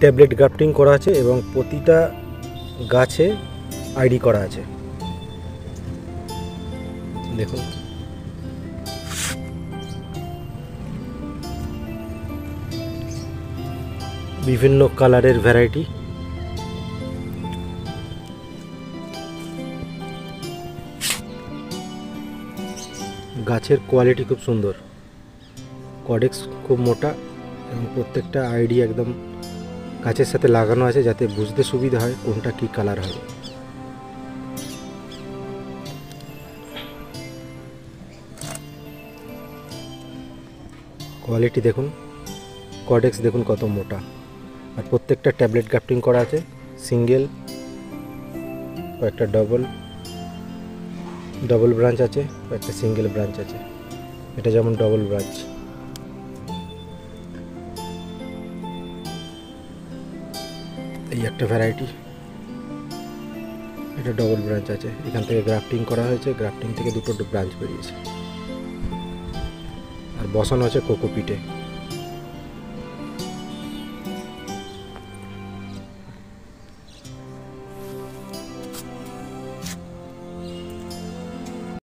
Tablet grafting করা আছে এবং প্রতিটা গাছে আইডি করা আছে। দেখুন বিভিন্ন কালারের ভ্যারাইটি। গাছের কোয়ালিটি খুব সুন্দর, কডেক্স খুব মোটা এবং প্রত্যেকটা আইডি একদম গাছের সাথে লাগানো আছে যাতে বুঝতে সুবিধা হয় কোনটা কি কালার হবে। কোয়ালিটি দেখুন, কডেক্স দেখুন কত মোটা, আর প্রত্যেকটা ট্যাবলেট গ্রাফটিং করা আছে, সিঙ্গেল, কয়েকটা ডবল ব্রাঞ্চ আছে, কয়েকটা সিঙ্গেল ব্রাঞ্চ আছে। এটা যেমন ডবল ব্রাঞ্চ। এই একটা ভ্যারাইটি, এটা ডবল ব্রাঞ্চ আছে, এখান থেকে গ্রাফটিং করা হয়েছে, গ্রাফটিং থেকে দুটো ব্রাঞ্চ বেরিয়েছে, আর বসানো আছে কোকোপিটে।